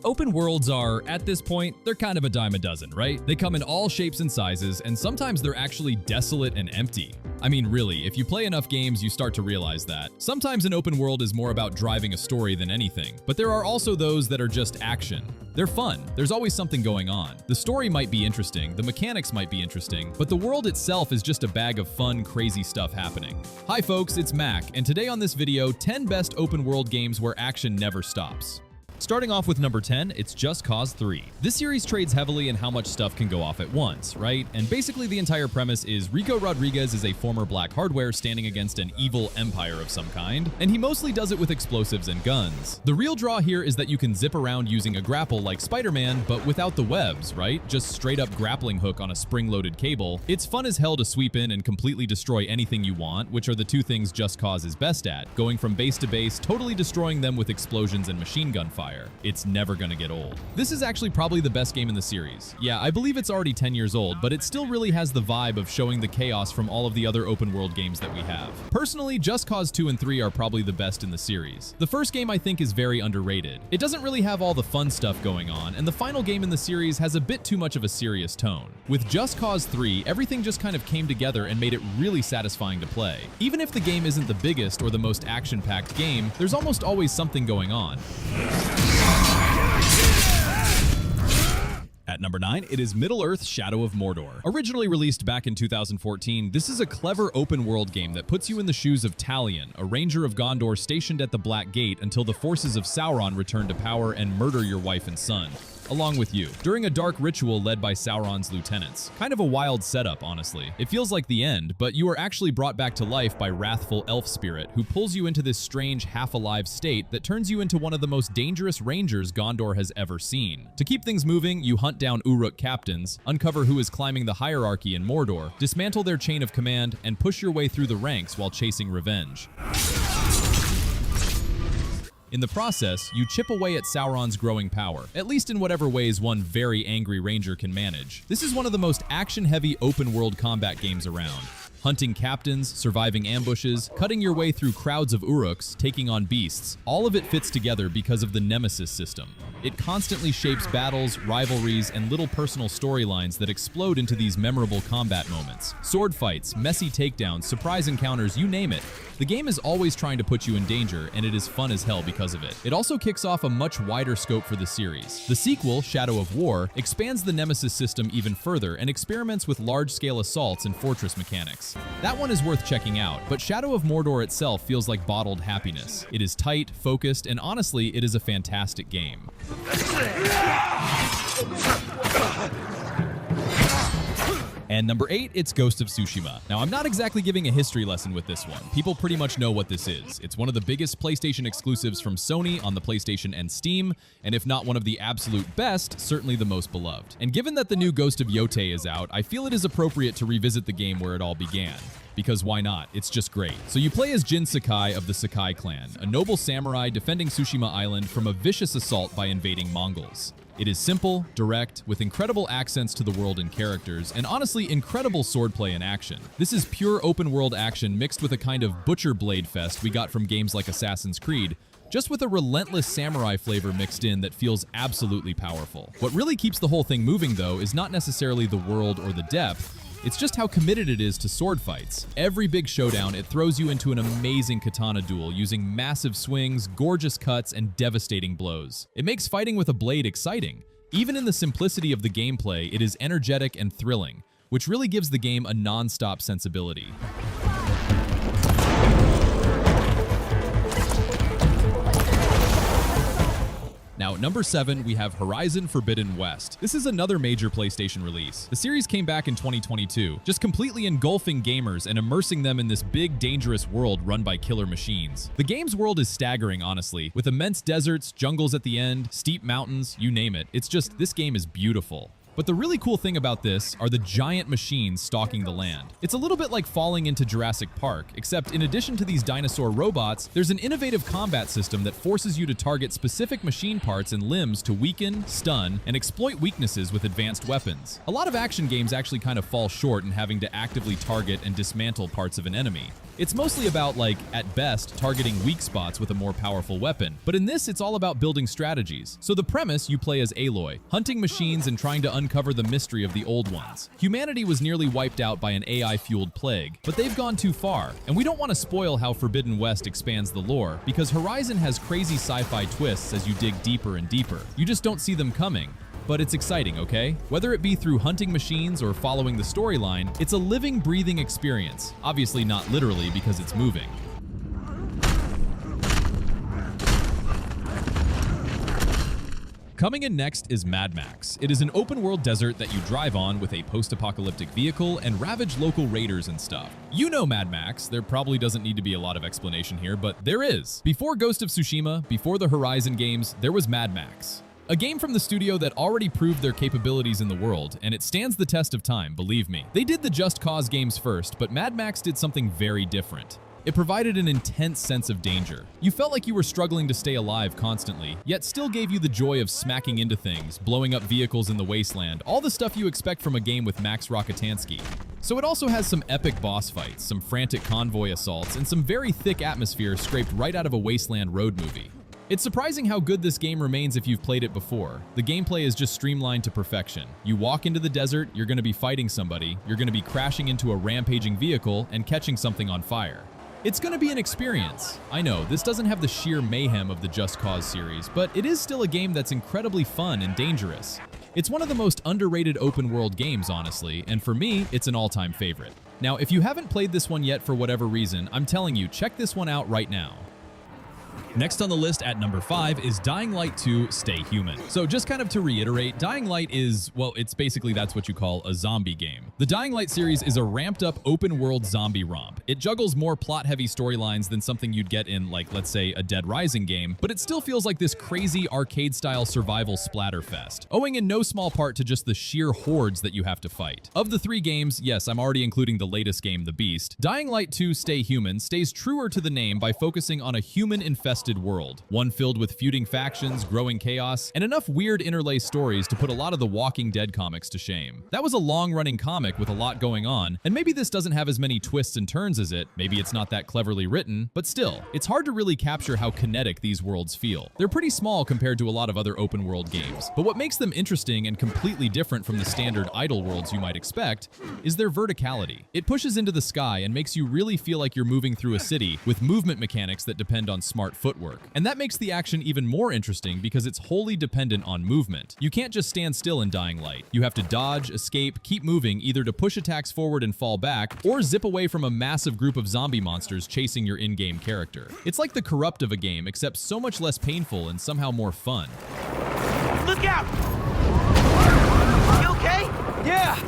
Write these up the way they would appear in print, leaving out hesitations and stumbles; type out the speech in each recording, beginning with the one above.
Open worlds are, at this point, they're kind of a dime a dozen, right? They come in all shapes and sizes, and sometimes they're actually desolate and empty. I mean, really, if you play enough games, you start to realize that. Sometimes an open world is more about driving a story than anything, but there are also those that are just action. They're fun, there's always something going on. The story might be interesting, the mechanics might be interesting, but the world itself is just a bag of fun, crazy stuff happening. Hi folks, it's Mac, and today on this video, 10 best open world games where action never stops. Starting off with number 10, it's Just Cause 3. This series trades heavily in how much stuff can go off at once, right? And basically the entire premise is Rico Rodriguez is a former Black Hardware standing against an evil empire of some kind, and he mostly does it with explosives and guns. The real draw here is that you can zip around using a grapple like Spider-Man, but without the webs, right? Just straight up grappling hook on a spring-loaded cable. It's fun as hell to sweep in and completely destroy anything you want, which are the two things Just Cause is best at, going from base to base, totally destroying them with explosions and machine gun fire. It's never gonna get old. This is actually probably the best game in the series. Yeah, I believe it's already 10 years old, but it still really has the vibe of showing the chaos from all of the other open world games that we have. Personally, Just Cause 2 and 3 are probably the best in the series. The first game I think is very underrated. It doesn't really have all the fun stuff going on, and the final game in the series has a bit too much of a serious tone. With Just Cause 3, everything just kind of came together and made it really satisfying to play. Even if the game isn't the biggest or the most action-packed game, there's almost always something going on. At number 9, it is Middle-earth: Shadow of Mordor. Originally released back in 2014, this is a clever open-world game that puts you in the shoes of Talion, a ranger of Gondor stationed at the Black Gate until the forces of Sauron return to power and murder your wife and son, along with you, during a dark ritual led by Sauron's lieutenants. Kind of a wild setup, honestly. It feels like the end, but you are actually brought back to life by wrathful elf spirit, who pulls you into this strange half-alive state that turns you into one of the most dangerous rangers Gondor has ever seen. To keep things moving, you hunt down Uruk captains, uncover who is climbing the hierarchy in Mordor, dismantle their chain of command, and push your way through the ranks while chasing revenge. In the process, you chip away at Sauron's growing power, at least in whatever ways one very angry ranger can manage. This is one of the most action-heavy open-world combat games around. Hunting captains, surviving ambushes, cutting your way through crowds of Uruks, taking on beasts, all of it fits together because of the Nemesis system. It constantly shapes battles, rivalries, and little personal storylines that explode into these memorable combat moments. Sword fights, messy takedowns, surprise encounters, you name it. The game is always trying to put you in danger, and it is fun as hell because of it. It also kicks off a much wider scope for the series. The sequel, Shadow of War, expands the Nemesis system even further and experiments with large-scale assaults and fortress mechanics. That one is worth checking out, but Shadow of Mordor itself feels like bottled happiness. It is tight, focused, and honestly, it is a fantastic game. And number 8, it's Ghost of Tsushima. Now, I'm not exactly giving a history lesson with this one. People pretty much know what this is. It's one of the biggest PlayStation exclusives from Sony on the PlayStation and Steam, and if not one of the absolute best, certainly the most beloved. And given that the new Ghost of Yotei is out, I feel it is appropriate to revisit the game where it all began. Because why not? It's just great. So you play as Jin Sakai of the Sakai clan, a noble samurai defending Tsushima Island from a vicious assault by invading Mongols. It is simple, direct, with incredible accents to the world and characters, and honestly incredible swordplay and action. This is pure open-world action mixed with a kind of butcher blade fest we got from games like Assassin's Creed, just with a relentless samurai flavor mixed in that feels absolutely powerful. What really keeps the whole thing moving, though, is not necessarily the world or the depth, it's just how committed it is to sword fights. Every big showdown, it throws you into an amazing katana duel using massive swings, gorgeous cuts, and devastating blows. It makes fighting with a blade exciting. Even in the simplicity of the gameplay, it is energetic and thrilling, which really gives the game a non-stop sensibility. Now, at number 7, we have Horizon Forbidden West. This is another major PlayStation release. The series came back in 2022, just completely engulfing gamers and immersing them in this big, dangerous world run by killer machines. The game's world is staggering, honestly, with immense deserts, jungles at the end, steep mountains, you name it. It's just, this game is beautiful. But the really cool thing about this are the giant machines stalking the land. It's a little bit like falling into Jurassic Park, except in addition to these dinosaur robots, there's an innovative combat system that forces you to target specific machine parts and limbs to weaken, stun, and exploit weaknesses with advanced weapons. A lot of action games actually kind of fall short in having to actively target and dismantle parts of an enemy. It's mostly about, like, at best, targeting weak spots with a more powerful weapon. But in this, it's all about building strategies. So the premise, you play as Aloy, hunting machines and trying to uncover the mystery of the old ones. Humanity was nearly wiped out by an AI-fueled plague, but they've gone too far. And we don't want to spoil how Forbidden West expands the lore, because Horizon has crazy sci-fi twists as you dig deeper and deeper. You just don't see them coming. But it's exciting, okay? Whether it be through hunting machines or following the storyline, it's a living, breathing experience. Obviously not literally because it's moving. Coming in next is Mad Max. It is an open-world desert that you drive on with a post-apocalyptic vehicle and ravage local raiders and stuff. You know Mad Max. There probably doesn't need to be a lot of explanation here, but there is. Before Ghost of Tsushima, before the Horizon games, there was Mad Max. A game from the studio that already proved their capabilities in the world, and it stands the test of time, believe me. They did the Just Cause games first, but Mad Max did something very different. It provided an intense sense of danger. You felt like you were struggling to stay alive constantly, yet still gave you the joy of smacking into things, blowing up vehicles in the wasteland, all the stuff you expect from a game with Max Rockatansky. So it also has some epic boss fights, some frantic convoy assaults, and some very thick atmosphere scraped right out of a wasteland road movie. It's surprising how good this game remains if you've played it before. The gameplay is just streamlined to perfection. You walk into the desert, you're going to be fighting somebody, you're going to be crashing into a rampaging vehicle and catching something on fire. It's going to be an experience. I know, this doesn't have the sheer mayhem of the Just Cause series, but it is still a game that's incredibly fun and dangerous. It's one of the most underrated open-world games, honestly, and for me, it's an all-time favorite. Now, if you haven't played this one yet for whatever reason, I'm telling you, check this one out right now. Next on the list at number 5 is Dying Light 2 Stay Human. So just kind of to reiterate, Dying Light is, well, it's basically that's what you call a zombie game. The Dying Light series is a ramped up open world zombie romp. It juggles more plot heavy storylines than something you'd get in, like, let's say a Dead Rising game, but it still feels like this crazy arcade style survival splatterfest, owing in no small part to just the sheer hordes that you have to fight. Of the 3 games, yes, I'm already including the latest game, The Beast, Dying Light 2 Stay Human stays truer to the name by focusing on a human-infested world, one filled with feuding factions, growing chaos, and enough weird interlay stories to put a lot of the Walking Dead comics to shame. That was a long-running comic with a lot going on, and maybe this doesn't have as many twists and turns as it, maybe it's not that cleverly written, but still, it's hard to really capture how kinetic these worlds feel. They're pretty small compared to a lot of other open-world games, but what makes them interesting and completely different from the standard idle worlds you might expect is their verticality. It pushes into the sky and makes you really feel like you're moving through a city with movement mechanics that depend on smart footwork. And that makes the action even more interesting because it's wholly dependent on movement. You can't just stand still in Dying Light. You have to dodge, escape, keep moving either to push attacks forward and fall back, or zip away from a massive group of zombie monsters chasing your in-game character. It's like the Corrupt of a game, except so much less painful and somehow more fun. Look out! You okay? Yeah,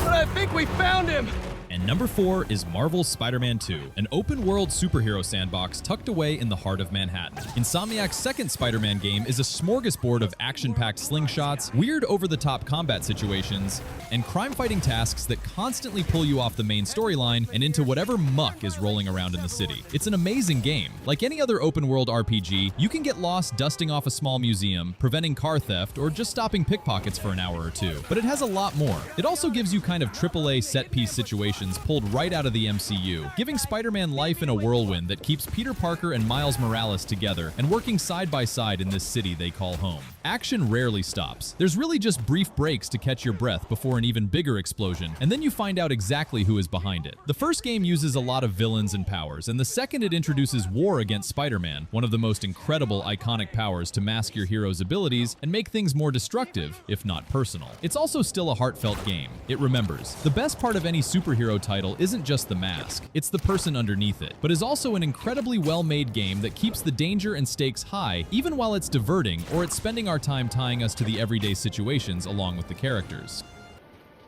but I think we found him. And number 4 is Marvel's Spider-Man 2, an open-world superhero sandbox tucked away in the heart of Manhattan. Insomniac's second Spider-Man game is a smorgasbord of action-packed slingshots, weird over-the-top combat situations, and crime-fighting tasks that constantly pull you off the main storyline and into whatever muck is rolling around in the city. It's an amazing game. Like any other open-world RPG, you can get lost dusting off a small museum, preventing car theft, or just stopping pickpockets for an hour or two. But it has a lot more. It also gives you kind of AAA set-piece situations pulled right out of the MCU, giving Spider-Man life in a whirlwind that keeps Peter Parker and Miles Morales together and working side by side in this city they call home. Action rarely stops. There's really just brief breaks to catch your breath before an even bigger explosion, and then you find out exactly who is behind it. The first game uses a lot of villains and powers, and the second it introduces war against Spider-Man, one of the most incredible iconic powers to mask your hero's abilities and make things more destructive, if not personal. It's also still a heartfelt game. It remembers. The best part of any superhero title isn't just the mask, it's the person underneath it, but is also an incredibly well-made game that keeps the danger and stakes high even while it's diverting or it's spending our time tying us to the everyday situations along with the characters.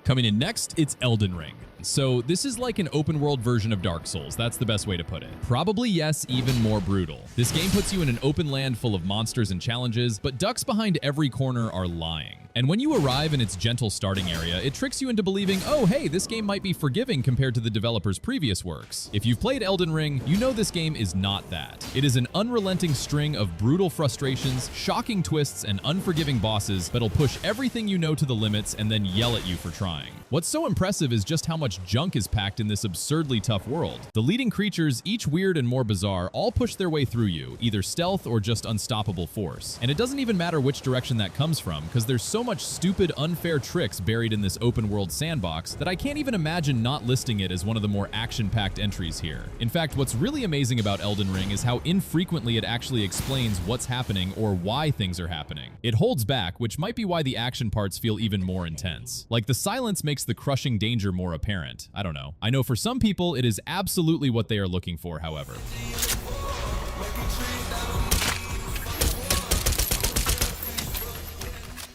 Coming in next, it's Elden Ring. So this is like an open world version of Dark Souls, that's the best way to put it. Probably yes, even more brutal. This game puts you in an open land full of monsters and challenges, but ducks behind every corner are lying. And when you arrive in its gentle starting area, it tricks you into believing, oh hey, this game might be forgiving compared to the developer's previous works. If you've played Elden Ring, you know this game is not that. It is an unrelenting string of brutal frustrations, shocking twists, and unforgiving bosses that'll push everything you know to the limits and then yell at you for trying. What's so impressive is just how much junk is packed in this absurdly tough world. The leading creatures, each weird and more bizarre, all push their way through you, either stealth or just unstoppable force. And it doesn't even matter which direction that comes from, because there's so much stupid, unfair tricks buried in this open world sandbox that I can't even imagine not listing it as one of the more action-packed entries here. In fact, what's really amazing about Elden Ring is how infrequently it actually explains what's happening or why things are happening. It holds back, which might be why the action parts feel even more intense. Like, the silence makes the crushing danger more apparent. I don't know. I know for some people it is absolutely what they are looking for, however.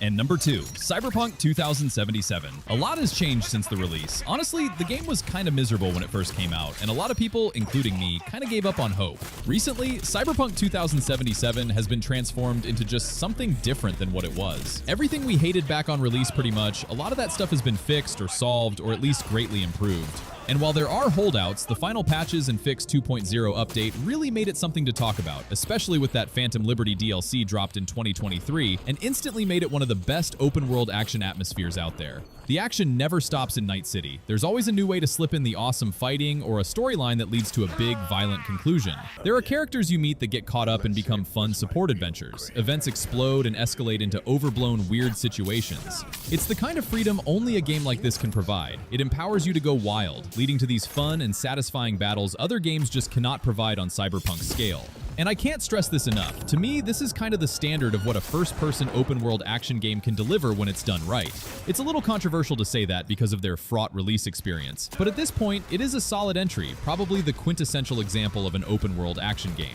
And number 2, Cyberpunk 2077. A lot has changed since the release. Honestly, the game was kinda miserable when it first came out, and a lot of people, including me, kinda gave up on hope. Recently, Cyberpunk 2077 has been transformed into just something different than what it was. Everything we hated back on release pretty much, a lot of that stuff has been fixed or solved or at least greatly improved. And while there are holdouts, the final patches and Fix 2.0 update really made it something to talk about, especially with that Phantom Liberty DLC dropped in 2023 and instantly made it one of the best open-world action atmospheres out there. The action never stops in Night City. There's always a new way to slip in the awesome fighting or a storyline that leads to a big, violent conclusion. There are characters you meet that get caught up and become fun support adventures. Events explode and escalate into overblown, weird situations. It's the kind of freedom only a game like this can provide. It empowers you to go wild, leading to these fun and satisfying battles other games just cannot provide on Cyberpunk's scale. And I can't stress this enough. To me, this is kind of the standard of what a first-person open-world action game can deliver when it's done right. It's a little controversial to say that because of their fraught release experience, but at this point, it is a solid entry, probably the quintessential example of an open-world action game.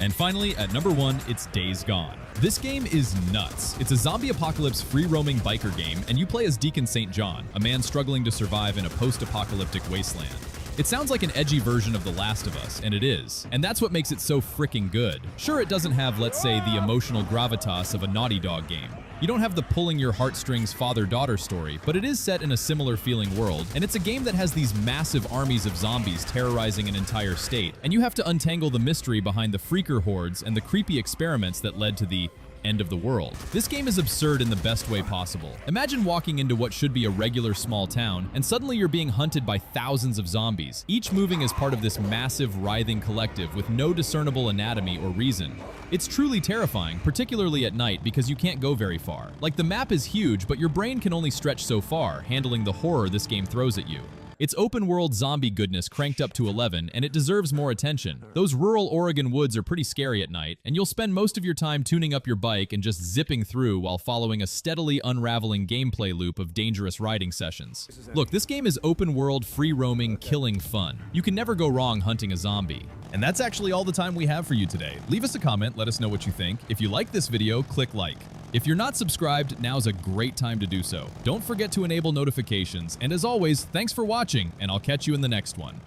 And finally, at number 1, it's Days Gone. This game is nuts. It's a zombie apocalypse free-roaming biker game, and you play as Deacon St. John, a man struggling to survive in a post-apocalyptic wasteland. It sounds like an edgy version of The Last of Us, and it is. And that's what makes it so freaking good. Sure, it doesn't have, let's say, the emotional gravitas of a Naughty Dog game. You don't have the pulling your heartstrings father-daughter story, but it is set in a similar feeling world, and it's a game that has these massive armies of zombies terrorizing an entire state, and you have to untangle the mystery behind the freaker hordes and the creepy experiments that led to the end of the world. This game is absurd in the best way possible. Imagine walking into what should be a regular small town, and suddenly you're being hunted by thousands of zombies, each moving as part of this massive, writhing collective with no discernible anatomy or reason. It's truly terrifying, particularly at night, because you can't go very far. Like, the map is huge, but your brain can only stretch so far, handling the horror this game throws at you. It's open-world zombie goodness cranked up to 11, and it deserves more attention. Those rural Oregon woods are pretty scary at night, and you'll spend most of your time tuning up your bike and just zipping through while following a steadily unraveling gameplay loop of dangerous riding sessions. Look, this game is open-world, free-roaming, killing fun. You can never go wrong hunting a zombie. And that's actually all the time we have for you today. Leave us a comment, let us know what you think. If you like this video, click like. If you're not subscribed, now's a great time to do so. Don't forget to enable notifications, and as always, thanks for watching, and I'll catch you in the next one.